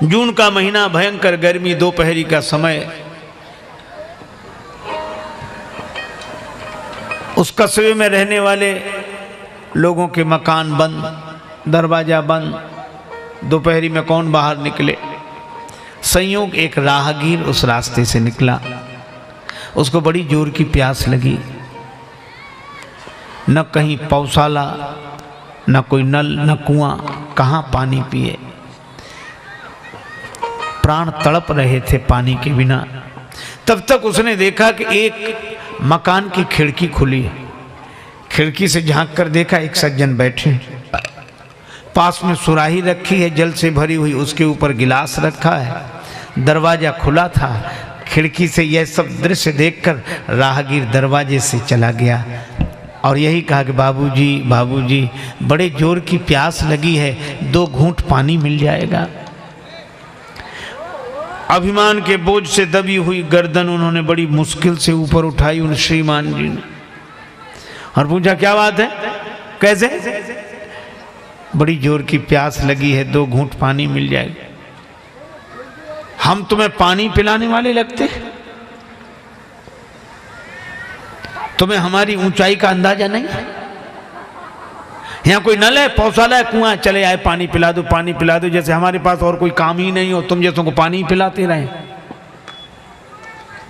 जून का महीना, भयंकर गर्मी, दोपहरी का समय। उस कस्बे में रहने वाले लोगों के मकान बंद, दरवाजा बंद, दोपहरी में कौन बाहर निकले। संयोग एक राहगीर उस रास्ते से निकला। उसको बड़ी जोर की प्यास लगी। न कहीं पौशाला, न कोई नल, न कुआं, कहाँ पानी पिए। प्राण तड़प रहे थे पानी के बिना। तब तक उसने देखा कि एक मकान की खिड़की खुली है। खिड़की से झांक कर देखा, एक सज्जन बैठे, पास में सुराही रखी है जल से भरी हुई, उसके ऊपर गिलास रखा है। दरवाजा खुला था। खिड़की से यह सब दृश्य देखकर राहगीर दरवाजे से चला गया और यही कहा कि बाबूजी, बाबूजी, बड़े जोर की प्यास लगी है, 2 घूंट पानी मिल जाएगा। अभिमान के बोझ से दबी हुई गर्दन उन्होंने बड़ी मुश्किल से ऊपर उठाई उन श्रीमान जी ने और पूछा, क्या बात है, कैसे? बड़ी जोर की प्यास लगी है, 2 घूंट पानी मिल जाएगा। हम तुम्हें पानी पिलाने वाले लगते? तुम्हें हमारी ऊंचाई का अंदाजा नहीं? यहाँ कोई नल है, पौशाला है, कुआं, चले आए पानी पिला दो, पानी पिला दो, जैसे हमारे पास और कोई काम ही नहीं हो, तुम जैसों को पानी पिलाते रहे।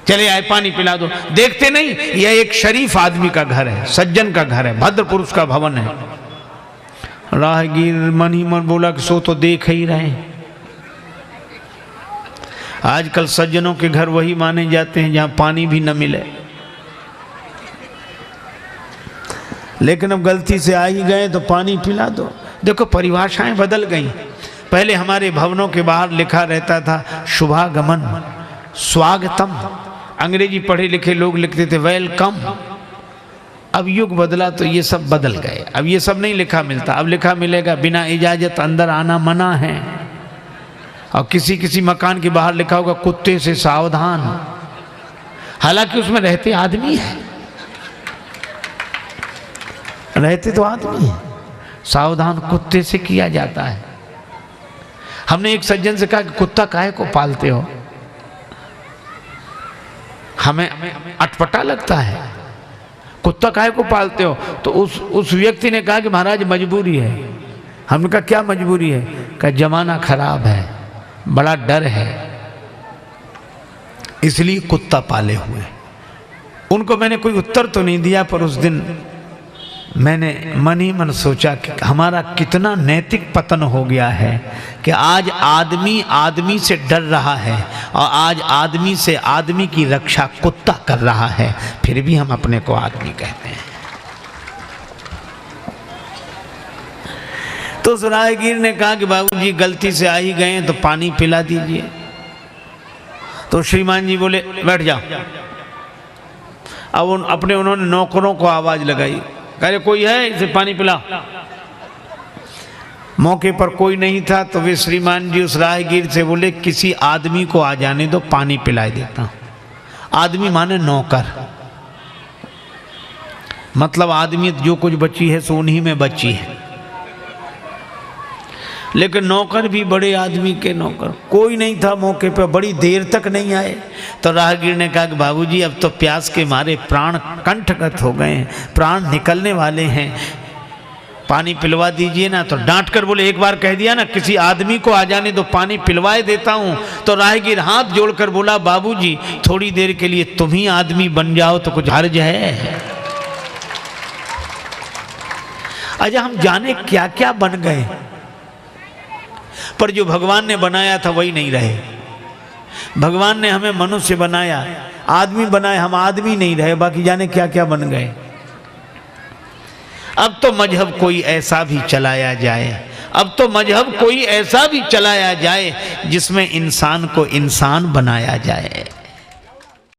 चले आए पानी पिला दो। देखते नहीं, यह एक शरीफ आदमी का घर है, सज्जन का घर है, भद्र पुरुष का भवन है। राहगीर मन ही मन बोला कि सो तो देख ही रहे। आजकल सज्जनों के घर वही माने जाते हैं जहां पानी भी न मिले। लेकिन अब गलती से आ ही गए तो पानी पिला दो। देखो परिभाषाएं बदल गई। पहले हमारे भवनों के बाहर लिखा रहता था शुभागमन, स्वागतम। अंग्रेजी पढ़े लिखे लोग लिखते थे वेलकम। अब युग बदला तो ये सब बदल गए। अब ये सब नहीं लिखा मिलता। अब लिखा मिलेगा बिना इजाजत अंदर आना मना है। और किसी किसी मकान के बाहर लिखा होगा कुत्ते से सावधान। हालांकि उसमें रहते आदमी है, रहते तो आदमी है, सावधान कुत्ते से किया जाता है। हमने एक सज्जन से कहा कि कुत्ता काहे को पालते हो? हमें अटपटा लगता है, कुत्ता काहे को पालते हो? तो उस व्यक्ति ने कहा कि महाराज मजबूरी है। हमने कहा क्या मजबूरी है? कहा जमाना खराब है, बड़ा डर है, इसलिए कुत्ता पाले हुए। उनको मैंने कोई उत्तर तो नहीं दिया, पर उस दिन मैंने मन ही मन सोचा कि हमारा कितना नैतिक पतन हो गया है कि आज आदमी आदमी से डर रहा है और आज आदमी से आदमी की रक्षा कुत्ता कर रहा है, फिर भी हम अपने को आदमी कहते हैं। तो उस राहगीर ने कहा कि बाबूजी गलती से आ ही गए तो पानी पिला दीजिए। तो श्रीमान जी बोले बैठ जाओ। अब उन्होंने नौकरों को आवाज लगाई, कह रहे कोई है इसे पानी पिला। मौके पर कोई नहीं था तो वे श्रीमान जी उस राहगीर से बोले किसी आदमी को आ जाने दो, पानी पिला देता हूं। आदमी माने नौकर, मतलब आदमी जो कुछ बची है सो उन्हीं में बची है। लेकिन नौकर भी बड़े आदमी के नौकर, कोई नहीं था मौके पर, बड़ी देर तक नहीं आए। तो राहगीर ने कहा कि बाबूजी अब तो प्यास के मारे प्राण कंठगत हो गए हैं, प्राण निकलने वाले हैं, पानी पिलवा दीजिए ना। तो डांट कर बोले एक बार कह दिया ना किसी आदमी को आ जाने दो, पानी पिलवाए देता हूं। तो राहगीर हाथ जोड़कर बोला बाबूजी थोड़ी देर के लिए तुम ही आदमी बन जाओ तो कुछ हर्ज है? अच्छा हम जाने क्या क्या बन गए, पर जो भगवान ने बनाया था वही नहीं रहे। भगवान ने हमें मनुष्य बनाया, आदमी बनाया, हम आदमी नहीं रहे, बाकी जाने क्या क्या बन गए। अब तो मजहब कोई ऐसा भी चलाया जाए, अब तो मजहब कोई ऐसा भी चलाया जाए जिसमें इंसान को इंसान बनाया जाए।